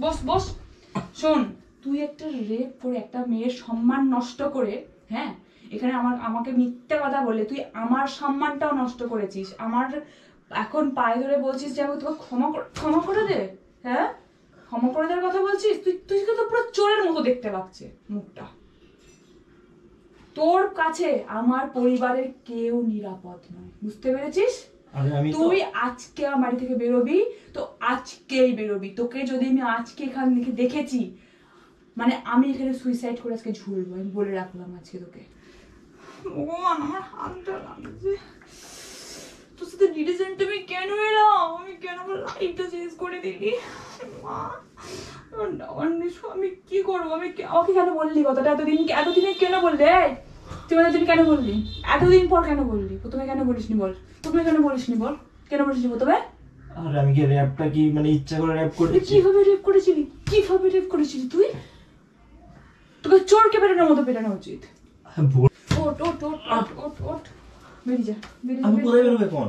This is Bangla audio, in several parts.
বস বস। শোন, তুই একটা রেপ করে একটা মেয়ের সম্মান নষ্ট করে, হ্যাঁ, এখানে আমাকে মিথ্যা কথা বলে তুই আমার সম্মানটাও নষ্ট করেছিস। আমার এখন পায়ে ধরে বলছিস যে আমি তোকে ক্ষমা করে দে, হ্যাঁ, ক্ষমা করে দেওয়ার কথা বলছিস? তুই তুই তো পুরো চোরের মতো দেখতে পাচ্ছে মুখটা। তোর কাছে আমার পরিবারের কেউ নিরাপদ নয়, বুঝতে পেরেছিস? তুই আজকে আমার বাড়ি থেকে বেরোবি তো আজকেই বেরোবি। তোকে যদি আমি আজকে এখান থেকে দেখেছি, মানে আমি এখানে সুইসাইড করে আজকে ঝুলবো, আমি বলে রাখলাম আজকে তোকে। ভগবান, আমার হাতটা লাগছে। তোর সাথে রিলেশনটা আমি কেন এলাম? আমি কেন আমার লাইফটা চেঞ্জ করে দিলি? মা, আমি কি করবো? আমাকে কেন বললি কথাটা? এতদিনে কেন বললি? তুই এতদিন কেন বললি? এতদিন পর কেন বললি? প্রথমে কেন বলিসনি বল? প্রথমে কেন বলিসনি বল? কেন বলিসনি প্রথমে? আর আমি কি র‍্যাপটা কি মানে ইচ্ছা করে র‍্যাপ করেছি? কিভাবে রেপ করেছিলি? কিভাবে রেপ করেছিলি তুই? তোকে চোরকে পেটানোর মতো পেটানো উচিত। ওট ওট ওট ওট ওট ওট, বেরিয়ে যা। আমি কোথায় বেরোবো এখন?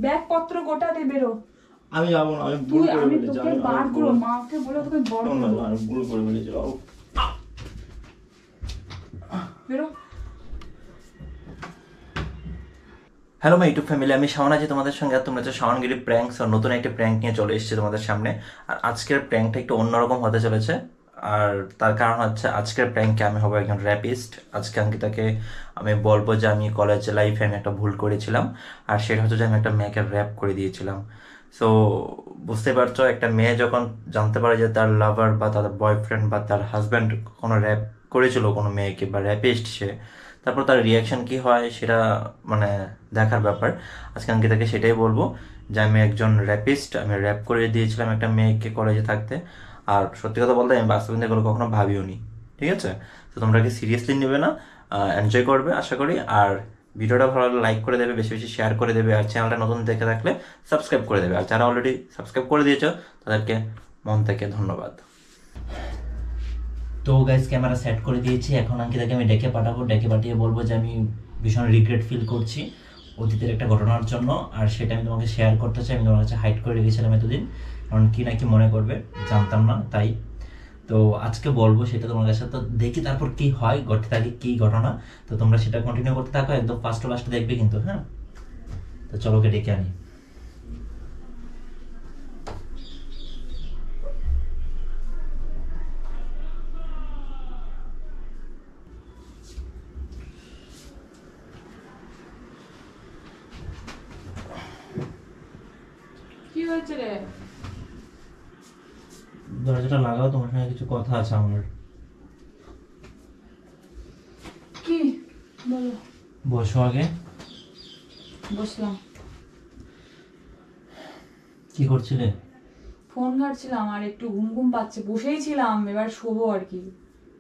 ব্যাগ পত্র গোটা দিয়ে বেরো। আমি যাবো না, আমি ভুল করে ফেলেছি। তোকে বার করব, মাকে বলে তোকে বার করব। আমি ভুল করে ফেলেছি। বেরো। হ্যালো মাই ইউটিউব ফ্যামিলি, আমি শাওন আছি তোমাদের সঙ্গে। তোমরা হচ্ছে শাওনগিরি প্র্যাঙ্কস আর নতুন একটা প্র্যাঙ্ক নিয়ে চলে এসেছি তোমাদের সামনে। আর আজকের প্র্যাঙ্কটা একটু অন্যরকম হতে চলেছে। আর তার কারণ হচ্ছে আজকের প্র্যাঙ্কে আমি হবো একজন র্যাপিস্ট। আজকে অঙ্কিতাকে আমি বলবো যে আমি কলেজ লাইফে আমি একটা ভুল করেছিলাম, আর সেটা হচ্ছে যে আমি একটা মেয়েকে র্যাপ করে দিয়েছিলাম। সো বুঝতে পারছো, একটা মেয়ে যখন জানতে পারে যে তার লাভার বা তার বয়ফ্রেন্ড বা তার হাজব্যান্ড কোনো র্যাপ করেছিল কোনো মেয়েকে বা র্যাপিস্ট সে, তারপর তার রিয়াকশন কি হয় সেটা মানে দেখার ব্যাপার। আজকে আমি তাকে সেটাই বলবো যে আমি একজন র্যাপিস্ট, আমি র্যাপ করে দিয়েছিলাম একটা মেয়েকে কলেজে থাকতে। আর সত্যি কথা বলতে আমি বাস্তবে এগুলো কখনো ভাবিও নি। ঠিক আছে, তো তোমরা কি সিরিয়াসলি নেবে না, এনজয় করবে আশা করি। আর ভিডিওটা ভালো লাগলে লাইক করে দেবে, বেশি বেশি শেয়ার করে দেবে, আর চ্যানেলটা নতুন দেখে থাকলে সাবস্ক্রাইব করে দেবে। আর যারা অলরেডি সাবস্ক্রাইব করে দিয়েছো তাদেরকে মন থেকে ধন্যবাদ। তো গাইস ক্যামেরা সেট করে দিয়েছি, এখন অঙ্কিতাকে আমি ডেকে পাঠাবো। ডেকে পাঠিয়ে বলবো যে আমি ভীষণ রিগ্রেট ফিল করছি অতীতের একটা ঘটনার জন্য, আর সেটা আমি তোমাকে শেয়ার করতে চাই। আমি তোমার কাছে হাইড করে রেখেছিলাম এতদিন, কারণ কি না কি মনে করবে জানতাম না তাই। তো আজকে বলবো সেটা তোমার কাছে, তো দেখি তারপর কি হয়, ঘটতে থাকে কি ঘটনা। তো তোমরা সেটা কন্টিনিউ করতে থাকো, একদম ফার্স্ট টু লাস্ট দেখবে কিন্তু, হ্যাঁ। তো চলো ওকে ডেকে আনি। কি হয়েছে রে? দরজাটা লাগাও, তোমার সঙ্গে কিছু কথা আছে আমার। কি বলো? বসো আগে। বসলাম। কি করছিলে? ফোন ঘাটছিলাম, আর একটু ঘুম ঘুম পাচ্ছে, বসেই ছিলাম, এবার শোবো আর কি,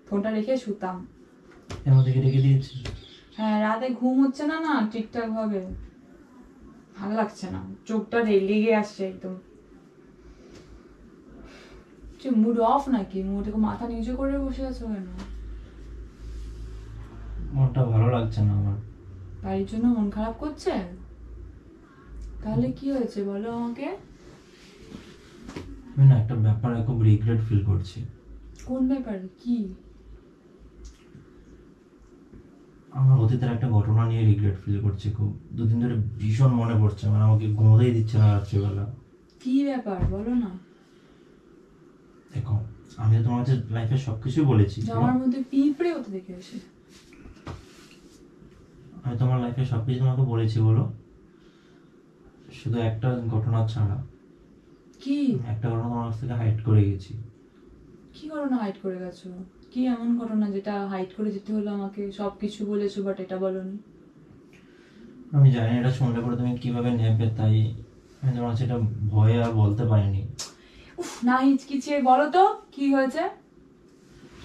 ফোনটা রেখে শুতাম। এর মধ্যে কি রেখে দিয়েছি? হ্যাঁ, রাতে ঘুম হচ্ছে না না ঠিকঠাক ভাবে, ভালো লাগছে না, চোখটা লেগে আসছে একদম। মুড অফ নাকি? মুড মাথা নিচু করে বসে আছো কেন? মনটা ভালো লাগছে না আমার। বাড়ির জন্য মন খারাপ করছে? তাহলে কি হয়েছে বলো আমাকে। আমি না একটা ব্যাপারে খুব রিগ্রেট ফিল করছি। কোন ব্যাপারে? কি? আমার অতীতের একটা ঘটনা নিয়ে রিগ্রেট ফিল করছি খুব। দুদিন ধরে ভীষণ মনে পড়ছে, মানে আমাকে ঘুমোতেই দিচ্ছে না রাত্রিবেলা। কি ব্যাপার বলো না। দেখো, আমি তো তোমার কাছে লাইফে সবকিছুই বলেছি। জামার মধ্যে পিঁপড়ে হতে দেখে আসে। আমি তোমার লাইফে সবকিছু তোমাকে বলেছি বলো, শুধু একটা ঘটনা ছাড়া। কি? একটা ঘটনা তোমার কাছ থেকে হাইড করে গেছি। কি ঘটনা হাইড করে গেছো? কি এমন ঘটনা যেটা হাইড করে যেতে হলো আমাকে? সবকিছু বলেছো বাট এটা বলনি। আমি জানি এটা শুনলে পরে তুমি কিভাবে নেবে, তাই আমি তোমার কাছে এটা ভয়ে আর বলতে পারিনি। উফ, না হিচকিচিয়ে বলো তো কি হয়েছে।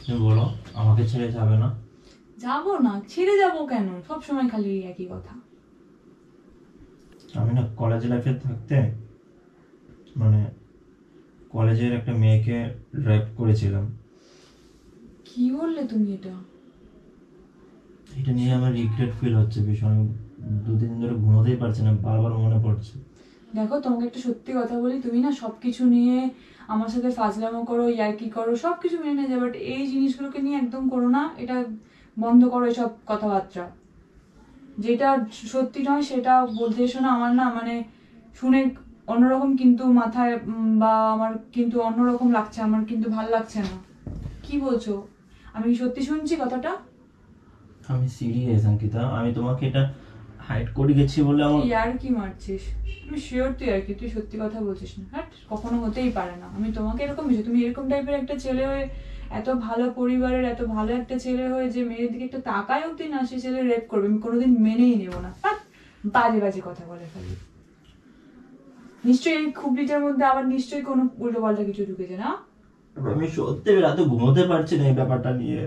তুমি বলো, আমাকে ছেড়ে যাবে না? যাবো না, ছেড়ে যাবো কেন? সব সময় খালি একই কথা। আমি না কলেজ লাইফে থাকতে মানে কলেজের একটা মেয়েকে র্যাপ করেছিলাম। কি বললে তুমি এটা? এটা নিয়ে আমার রিগ্রেট ফিল হচ্ছে ভীষণ। দুদিন ধরে ঘুমোতেই পারছি না, বারবার মনে পড়ছে। দেখো, তোমাকে একটা সত্যি কথা বলি, তুমি না সবকিছু নিয়ে আমার সাথে ফাজলামো করো, ইয়ার্কি করো, সবকিছু মেনে নেওয়া যায়, বাট এই জিনিসগুলোকে নিয়ে একদম করো না। এটা বন্ধ করো, এসব কথাবার্তা। যেটা সত্যি নয় সেটা বলতে এসো না। আমার না মানে শুনে অন্যরকম কিন্তু মাথায় বা আমার কিন্তু অন্যরকম লাগছে, আমার কিন্তু ভাল লাগছে না। কি বলছো? আমি সত্যি শুনছি কথাটা? আমি সিরিয়াস অঙ্কিতা, আমি তোমাকে এটা হাইড করে গেছি বলে আমার আর কি মারছিস? আমি শিওর তুই আর কি, তুই সত্যি কথা বলছিস না। হ্যাঁ, কখনো হতেই পারে না। আমি তোমাকে এরকম বুঝি, তুমি এরকম টাইপের একটা ছেলে হয়ে, এত ভালো পরিবারের এত ভালো একটা ছেলে হয়ে যে মেয়ের দিকে একটা তাকায় অব্দি না, সে ছেলে রেপ করবে, আমি কোনোদিন মেনেই নেবো না। বাজে বাজে কথা বলে খালি। নিশ্চয়ই এই খুবলিটার মধ্যে আবার নিশ্চয়ই কোনো উল্টো পাল্টা কিছু ঢুকেছে না? আমি সত্যি রাতে ঘুমোতে পারছি না এই ব্যাপারটা নিয়ে।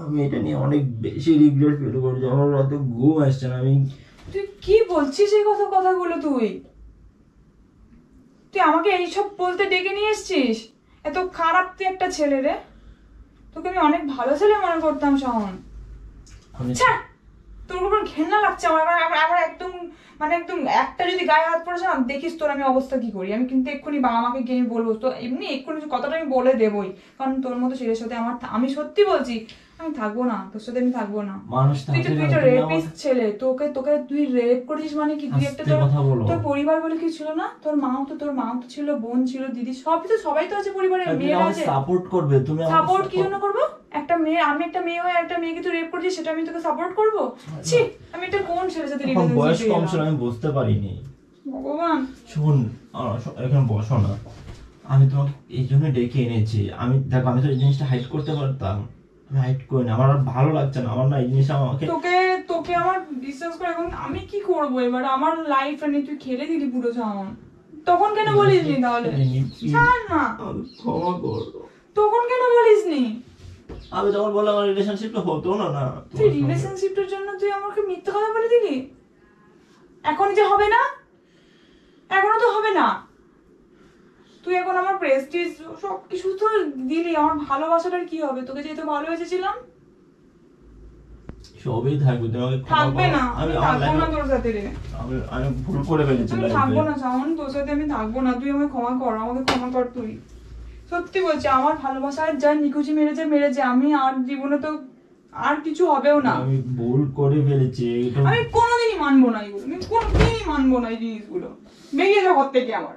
আমি এটা নিয়ে অনেক বেশি রিগ্রেট ফিল করছি, আমার রাতে ঘুম আসছে না। আমি তুই কি বলছিস এই কথাগুলো? তুই তুই আমাকে এইসব বলতে ডেকে নিয়ে এসছিস? এত খারাপ তুই একটা ছেলে রে। তোকে আমি অনেক ভালো ছেলে মনে করতাম শাওন। তোর উপর ঘেন্না লাগছে আমার। আবার একদম মানে একদম একটা যদি গায়ে হাত পড়েছে না, দেখিস তোর আমি অবস্থা কি করি। আমি কিন্তু এক্ষুনি বাবা মাকে গিয়ে বলবো। তো এমনি এক্ষুনি কথাটা আমি বলে দেবই, কারণ তোর মতো ছেলের সাথে আমার, আমি সত্যি বলছি, আমি থাকবো না তোর সাথে, আমি থাকবো না। তুই তো রেপিস্ট ছেলে, তোকে তুই রেপ করেছিস মানে কি? তুই একটা তোর পরিবার বলে কি ছিল না? তোর মাও তো ছিল, বোন ছিল, দিদি, সবাই তো আছে পরিবারের। মেয়েরা আছে, সাপোর্ট করবে। তুমি সাপোর্ট কি জন্য করবো? একটা মেয়ে, আমি একটা মেয়ে হয়ে একটা মেয়েকে তুই রেপ করছিস, সেটা আমি তোকে সাপোর্ট করবো? ছি, আমি এটা কোন ছেলের সাথে রিলেশনশিপে? বয়স কম ছিল, আমি বুঝতে পারিনি। ভগবান, শুন, এখানে বসো না। আমি তোমাকে এই জন্য ডেকে এনেছি। আমি দেখো, আমি তো এই জিনিসটা হাইড করতে পারতাম, আমি হাইড করি না। আমার আর ভালো লাগছে না, আমার না এই জিনিসটা আমাকে তোকে আমার বিশ্বাস করে এখন আমি কি করবো? এবার আমার লাইফ নিয়ে তুই খেলে দিলি পুরো সামন। তখন কেন বলিসনি? তাহলে ছাড় না, ক্ষমা কর। তখন কেন বলিসনি? আমি তখন বললাম আমার রিলেশনশিপটা হতো না। তুই রিলেশনশিপটার জন্য তুই আমাকে মিথ্যা কথা বলে দিলি? এখন যে হবে না, এখনো তো হবে না। তুই এখন আমার প্রেস্টিজ সবকিছু তো দিলি, আমার ভালোবাসাটার কি হবে? তোকে যেহেতু ভালোবেসেছিলাম, সবই থাকবে, তোমাকে থাকবে না। আমি থাকবো না তোর সাথে রে। আমি ভুল করে ফেলেছি। আমি থাকবো না সামন, তোর সাথে আমি থাকবো না। তুই আমাকে ক্ষমা কর, আমাকে ক্ষমা কর তুই। সত্যি বলছি, আমার ভালোবাসার যা নিকুচি মেরেছে, আমি আর জীবনে তো আর কিছু হবেও না। আমি ভুল করে ফেলেছি, আমি কোনোদিনই মানবো না এগুলো, আমি কোনোদিনই মানবো না এই জিনিসগুলো। বেরিয়ে যা ঘর থেকে আমার।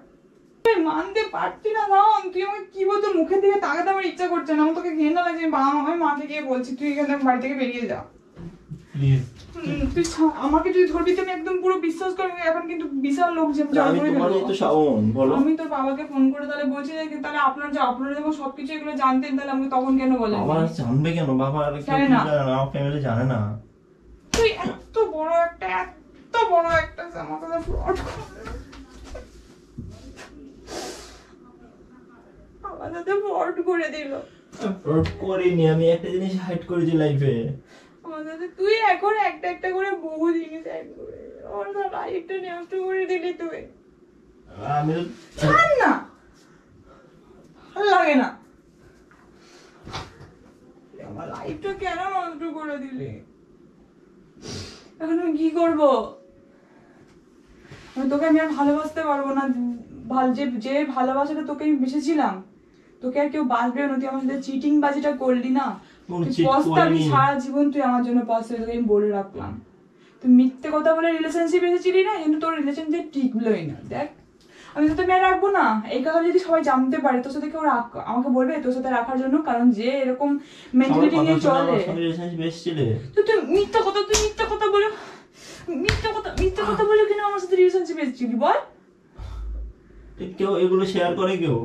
মানতে পারছি না সামন, তুই আমাকে কি বলতো? মুখের দিকে তাকাতে আমার ইচ্ছা করছে না, আমার তোকে ঘেন্না লাগছে। আমি মাকে গিয়ে বলছি, তুই এখানে বাড়ি থেকে বেরিয়ে যা প্লিজ। তুই আমাকে যদি ধরবি তো আমি একদম পুরো বিশ্বাস করবি। এখন কিন্তু বিশাল লোক যে আমি তোর বাবাকে ফোন করে তাহলে বলছি যে তাহলে আপনারা যখন সবকিছু এগুলো জানতেন তাহলে আমাকে তখন কেন বলেন? বাবা জানবে কেন? বাবা আর কেউ জানে না, আমার ফ্যামিলি জানে না। তুই এত বড় একটা আমার কথা ফ্রড করে, আমার সাথে ফ্রড করে দিল। ফ্রড করিনি, আমি একটা জিনিস হাইড করেছি লাইফে। তুই এখন একটা করে বহু জিনিস হাইড করে আমার লাইফটা নষ্ট করে দিলি তুই। আমি ছাড় না, ভালো লাগে না। আমার লাইফটা কেন নষ্ট করে দিলি? এখন আমি কি করবো? তোকে আমি আর ভালোবাসতে পারবো না। যে ভালোবাসাটা তোকে আমি বেসেছিলাম, তোকে আর কেউ বাসবে না। তুই আমার সাথে চিটিং বাজিটা করলি না, পস্তাবি সারা জীবন। তুই আমার জন্য পস্তাবি, তোকে আমি বলে রাখলাম। তুই মিথ্যে কথা বলে রিলেশনশিপ এসেছিলি না, কিন্তু তোর রিলেশনশিপ টিকলোই না। দেখ, আমি তো মেয়ে রাখবো না। এই কথা যদি সবাই জানতে পারে, তোর সাথে কেউ আমাকে বলবে তোর সাথে রাখার জন্য, কারণ যে এরকম মেন্টালিটি নিয়ে চলে। তুই মিথ্যা কথা বলে কিনা আমার সাথে রিলেশনশিপ এসেছিলি? বল, কেউ এগুলো শেয়ার করে? কেউ?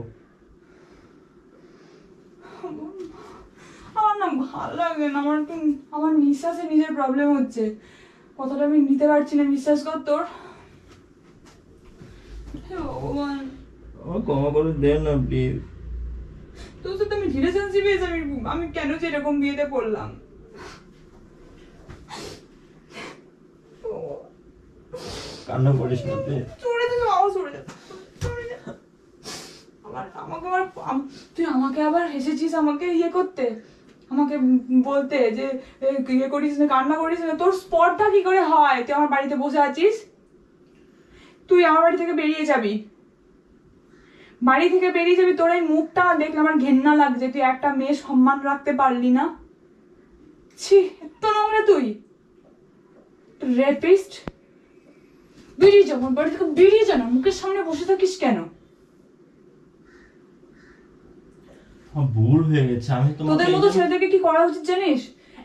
আমার না ভালো লাগে না। আমার নিঃশ্বাসে নিজের প্রবলেম হচ্ছে, কথাটা আমি নিতে পারছি না। বিশ্বাস কর তোর। ভগবান, ক্ষমা করে দেন না প্লিজ। তোর সাথে আমি রিলেশনশিপে এসে আমি কেন যে এরকম বিয়েতে পড়লাম? কান্না করিস না, সরে যা, সরে যা। তুই আমাকে আবার হেসেছিস আমাকে ইয়ে করতে, আমাকে বলতে যে ইয়ে করিস না, কান্না করিস না। তোর স্পটটা কি করে হয়? তুই আমার বাড়িতে বসে আছিস, তুই আমার বাড়ি থেকে বেরিয়ে যাবি, বাড়ি থেকে বেরিয়ে যাবি, তোর এই মুখটা দেখলে আমার ঘেন্না লাগছে। তুই একটা মেয়ে সম্মান রাখতে পারলি না। ছি, এত নোংরা তুই, রেপিস্ট। বেরিয়ে যা আমার বাড়ি থেকে, বেরিয়ে যা না, মুখের সামনে বসে থাকিস কেন? ভুল হয়ে গেছে। আমি তোদের মতো ছেলেদেরকে কি করা উচিত জানিস?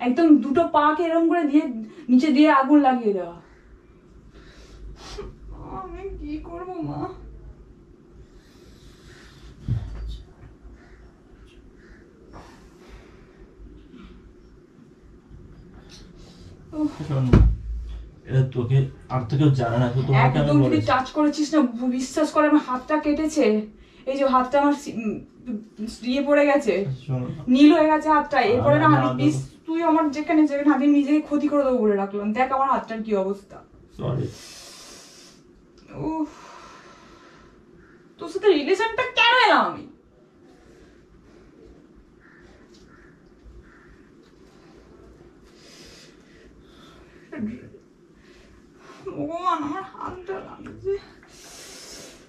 একদম দুটো পাকে এরকম করে দিয়ে নিচে দিয়ে আগুন লাগিয়ে দেওয়া। আমি কি করবো মা? তোকে আর তো কেউ জানে না, তোমাকে আমি একদম যদি বলেছি। টাচ করেছিস না, বিশ্বাস করে আমার হাতটা কেটেছে। এই যে হাতটা আমার ইয়ে পড়ে গেছে, নীল হয়ে গেছে হাতটা। এরপরে না তুই আমার যেখানে যেখানে হাতে নিজেকে ক্ষতি করে দেবো বলে রাখলাম। দেখ আমার হাতটার কি অবস্থা। সরি। তোর সাথে রিলেশনটা কেন এলাম আমি? ভগবান, আমার হাতটা লাগছে।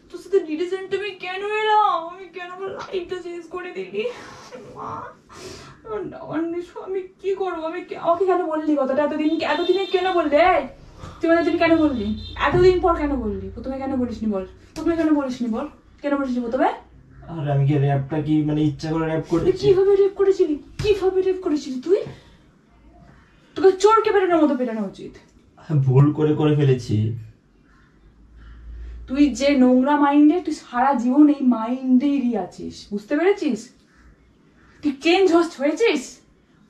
তোর সাথে রিলেশনটা আমি কেন এলাম? আমি কেন আমার লাইফটা চেঞ্জ করে দিলি মা? আমি কি করবো? আমাকে কেন বললি কথাটা? এতদিনে কেন বললি? তুই মানে কেন বললি? এতদিন পর কেন বললি? প্রথমে কেন বলিসনি বল? প্রথমে কেন বলিসনি বল? কেন বলিসনি প্রথমে? আরে আমি কি র‍্যাপটা কি মানে ইচ্ছা করে র‍্যাপ করেছি? কিভাবে র‍্যাপ করেছিলি? কিভাবে র‍্যাপ করেছিলি তুই? তোকে চোরকে পেটানোর মতো পেটানো উচিত। ভুল করে করে ফেলেছি। তুই যে নোংরা মাইন্ডে, তুই সারা জীবন এই মাইন্ডেরই আছিস, বুঝতে পেরেছিস? তুই চেঞ্জ হয়েছিস?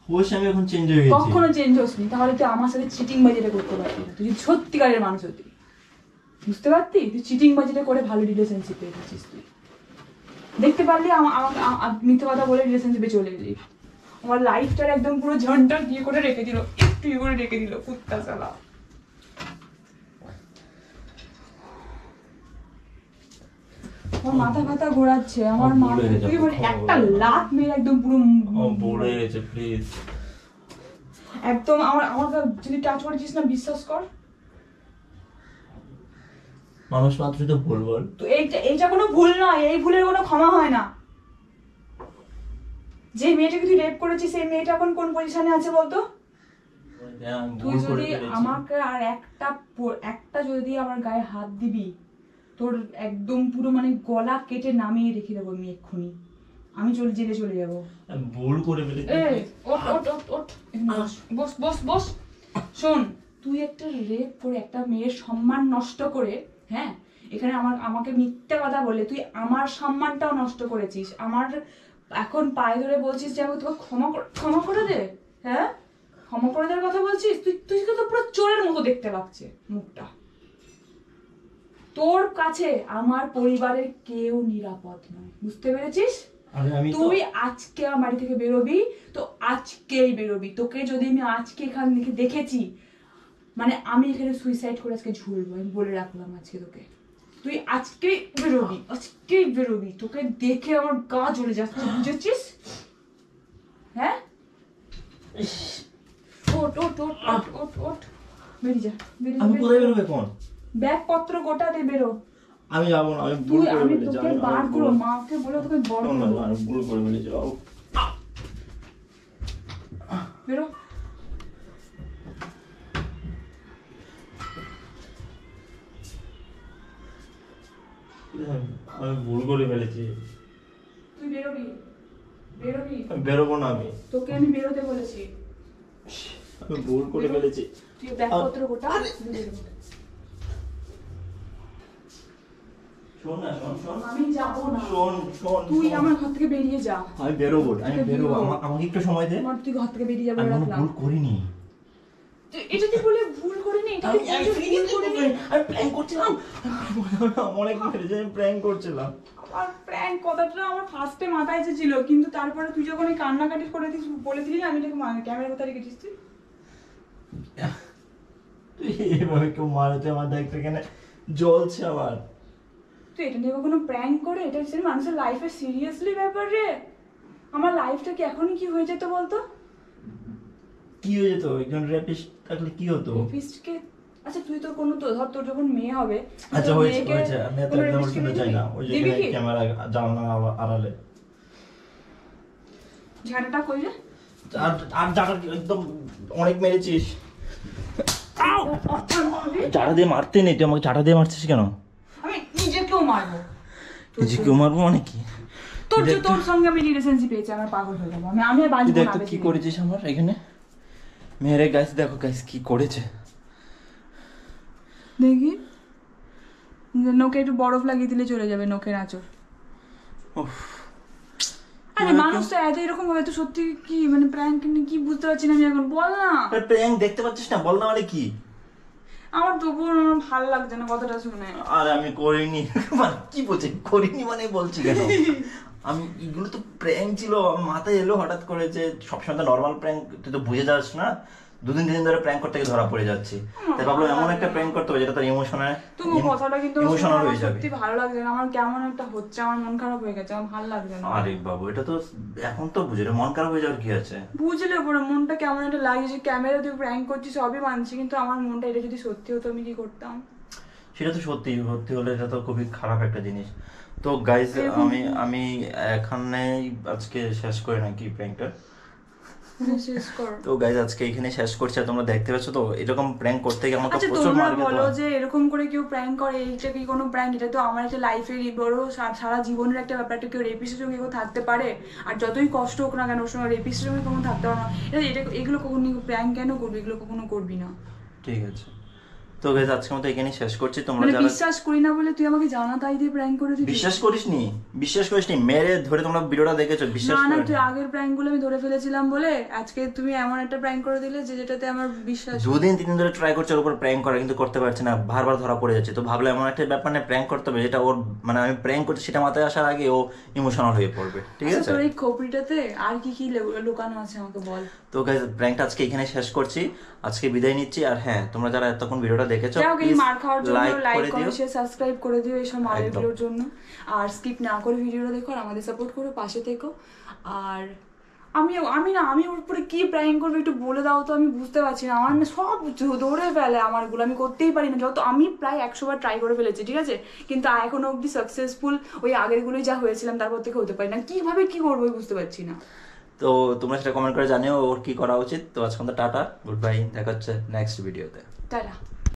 অবশ্যই আমি এখন চেঞ্জ হয়ে গেছি। কখনো চেঞ্জ হসনি। তাহলে তুই আমার সাথে চিটিং বাজিটা করতে পারতি না। তুই যদি সত্যিকারের মানুষ হতি, বুঝতে পারতি? তুই চিটিং বাজিটা করে ভালো রিলেশনশিপে এসেছিস। তুই দেখতে পারলি আমাকে মিথ্যে কথা বলে রিলেশনশিপে চলে এলি। আমার লাইফটার একদম পুরো ঝন্টা দিয়ে করে রেখে দিল, একটু ইয়ে করে রেখে দিল কুত্তা শালা। আমার মাথা ব্যথা ঘোরাচ্ছে, আমার মাথা। তুই বলে একটা লাত মেরে একদম পুরো ভুল হয়ে গেছে, প্লিজ। একদম আমাকে যদি টাচ করেছিস না, বিশ্বাস কর। মানুষ মাত্রই তো ভুল বল। তো এইটা কোনো ভুল নয়, এই ভুলের কোনো ক্ষমা হয় না। যে মেয়েটাকে তুই রেপ করেছিস, সেই মেয়েটা এখন কোন পজিশনে আছে বলতো? তুই যদি আমাকে আর একটা যদি আমার গায়ে হাত দিবি, তোর একদম পুরো মানে গলা কেটে নামিয়ে রেখে দেবো আমি এক্ষুনি। আমি জেলে চলে যাবো। ভুল করে ফেলেছি। বস। শোন, তুই একটা রেপ করে একটা মেয়ের সম্মান নষ্ট করে, হ্যাঁ, এখানে আমাকে মিথ্যা কথা বলে তুই আমার সম্মানটাও নষ্ট করেছিস। আমার এখন পায়ে ধরে বলছিস যে আমি তোকে ক্ষমা করে দে? হ্যাঁ, ক্ষমা করে দেওয়ার কথা বলছিস? তুই তো পুরো চোরের মতো দেখতে পাচ্ছে মুখটা। তোর কাছে আমার পরিবারের কেউ নিরাপদ নয়, বুঝতে পেরেছিস? তুই আজকে আমার বাড়ি থেকে বেরোবি তো আজকেই বেরোবি। তোকে যদি আমি আজকে এখান থেকে দেখেছি, মানে আমি এখানে সুইসাইড করে আজকে ঝুলবো, আমি বলে রাখলাম আজকে তোকে। তুই আজকেই বেরোবি। তোকে দেখে আমার গা জ্বলে যাচ্ছে, বুঝেছিস? হ্যাঁ, ওট বেরিয়ে যা। আমি কোথায় বেরোবো এখন? ব্যাগ পত্র গোটা দে, বেরো। আমি যাবো না, আমি ভুল করে ফেলেছি। তোকে বার করো, মাকে বলে তোকে বড় করবো। আমি ভুল করে ফেলেছি। বেরো। আমি ভুল করে ফেলেছি। তুই বেরোবি। বেরোবো না আমি। তোকে আমি বেরোতে বলেছি। আমি ভুল করে ফেলেছি। তুই ব্যাগপত্র গোটা। আমি যাবো না। তুই আমার ঘর থেকে বেরিয়ে যা। আমি বেরোবো। আমাকে একটু সময় দে। তুই ঘর থেকে বেরিয়ে যাবো। আমি ভুল করিনি। এটা তুই বলে ভুল করিনি? আমি প্র্যাঙ্ক করছিলাম। অনেক মেরেছে, আমি প্র্যাঙ্ক করছিলাম। আর প্র্যাঙ্ক কথাটা আমার ফার্স্টে মাথায় এসেছিল, কিন্তু তারপরে তুই যখন এই কান্নাকাটি করে দিস, বলেছিলি আমি তোকে ক্যামেরা কোথায় রেখেছিস? তুই এভাবে কেউ মারতে, আমার দেখতে এখানে জ্বলছে আমার। তুই এটা নিয়ে কখনো প্র্যাঙ্ক করে? এটা হচ্ছে মানুষের লাইফে সিরিয়াসলি ব্যাপার রে। আমার লাইফটা কি এখনই কি হয়ে যেত বলতো? কি হয়ে যেত? একজন রেপিস্ট থাকলে কি হতো? রেপিস্টকে আচ্ছা তুই তো কোনো তো ধর তোর যখন মেয়ে হবে আচ্ছা হয়েছে আমি এত একদম শুনতে চাই না, ওই যে ক্যামেরা জানলা আড়ালে ঝাড়াটা কই রে? আর জাটা একদম অনেক মেরেছিস। চাটা দিয়ে মারতে নেই, তুই আমাকে চাটা দিয়ে মারছিস কেন? আমি নিজেকেও মারবো। নিজেকেও মারবো মানে কি? তোর সঙ্গে আমি রিলেশনশিপ পেয়েছি, আমার পাগল হয়ে যাবো আমি আর বাঁচবো না। কি করেছিস আমার এখানে মেরে গাছ, দেখো গাছ কি করেছে দেখি, নোকে একটু বরফ লাগিয়ে দিলে চলে যাবে নোকের আঁচড়। আরে মানুষ তো এত এরকম ভাবে, তো সত্যি কি মানে প্র্যাঙ্ক কি বুঝতে পারছি না আমি এখন, বল না। প্র্যাঙ্ক দেখতে পাচ্ছিস না, বল না মানে কি? আমার তবুও ভালো লাগছে না কথাটা শুনে। আরে আমি করিনি কি বলছি, করিনি মানে বলছি কেন? আমি এগুলো তো প্র্যাঙ্ক ছিল, মাথায় এলো হঠাৎ করে যে সবসময় তো নর্মাল প্র্যাঙ্ক তুই তো বুঝে যাস না, 2-3 দিন ধরে প্র্যাঙ্ক করতে গিয়ে ধরা পড়ে যাচ্ছি, তাই ভাবলাম এমন একটা প্র্যাঙ্ক করতে হবে যেটা তোর কথাটা কিন্তু ইমোশনাল হয়ে যাবে। সত্যি ভালো লাগছে না আমার, কেমন একটা হচ্ছে, আমার মন খারাপ হয়ে গেছে, আমার ভালো লাগছে না। আরে বাবু এটা তো এখন তো বুঝে রে, মন খারাপ হয়ে যাওয়ার কি আছে? বুঝলে পরে মনটা কেমন একটা লাগছে, যে ক্যামেরা তুই প্র্যাঙ্ক করছিস সবই মানছি, কিন্তু আমার মনটা এটা যদি সত্যি হতো আমি কি করতাম? সেটা তো সত্যি হলে এটা তো খুবই খারাপ একটা জিনিস। তো গাইজ আমি এখানেই আজকে শেষ করে নাকি প্র্যাঙ্কটা। তো গাইজ আজকে এখানে শেষ করছি, আর তোমরা দেখতে পাচ্ছ তো এরকম প্র্যাঙ্ক করতে গিয়ে আমাকে প্রচুর মার খেতে হয়। বলো যে এরকম করে কেউ প্র্যাঙ্ক করে, এইটা কি কোনো প্র্যাঙ্ক? এটা তো আমার একটা লাইফের বড় সারা জীবনের একটা ব্যাপার, একটা কেউ রেপিস্টের সঙ্গে কেউ থাকতে পারে, আর যতই কষ্ট হোক না কেন ওর সঙ্গে রেপিস্টের সঙ্গে কোনো থাকতে পারে না। এগুলো কখনো প্র্যাঙ্ক কেন করবি? এগুলো কখনো করবি না। ঠিক আছে তো গাইস আজকের মতো এখানেই শেষ করছি। তোমরা যারা বিশ্বাস করি না বলে তুই আমাকে জানা তাই দিয়ে প্র্যাঙ্ক করে দিবি? বিশ্বাস করিসনি মেরে ধরে তোমরা ভিডিওটা দেখেছো, বিশ্বাস না তুই আগের প্র্যাঙ্ক গুলো আমি ধরে ফেলেছিলাম বলে আজকে তুমি এমন একটা প্র্যাঙ্ক করে দিলে যেটাতে আমার বিশ্বাস। 2-3 দিন ধরে ট্রাই করছে ওর উপর প্র্যাঙ্ক করা, কিন্তু করতে পারছে না, বারবার ধরা পড়ে যাচ্ছে। তো ভাবলাম এমন একটা ব্যাপার নিয়ে প্র্যাঙ্ক করতে হবে যেটা ওর মানে আমি প্র্যাঙ্ক করছি সেটা মাথায় আসার আগে ও ইমোশনাল হয়ে পড়বে। ঠিক আছে, তোর এই খোপড়িটাতে আর কি কি লুকানো আছে আমাকে বল। তো গাইস প্র্যাঙ্কটা আজকে এখানে শেষ করছি, আজকে বিদায় নিচ্ছি। আর হ্যাঁ তোমরা যারা এতক্ষণ ভিডিওটা দেখেছো please like comment share subscribe করে দিও এইসব মালগুলোর জন্য, আর স্কিপ না করে ভিডিওটা দেখো আর আমাদের সাপোর্ট করো, পাশে থেকো। আর আমি ওর উপরে কি প্র্যাঙ্ক করবো একটু বলে দাও তো, আমি বুঝতে পারছি না, আমার না সব ধরে ফেলে আমারগুলো, আমি করতেই পারি না। যত আমি প্রায় 100 বার ট্রাই করে ফেলেছি, ঠিক আছে, কিন্তু এখনো অব্দি সাকসেসফুল ওই আগেরগুলোই যা হয়েছিলাম তারপর থেকে হতে পারি না। কিভাবে কি করবো বুঝতে পারছি না। তো তোমরা সেটা কমেন্ট করে জানিও ওর কি করা উচিত। তো আজকে টাটা, গুড বাই, দেখা হচ্ছে নেক্সট ভিডিওতে। টাটা।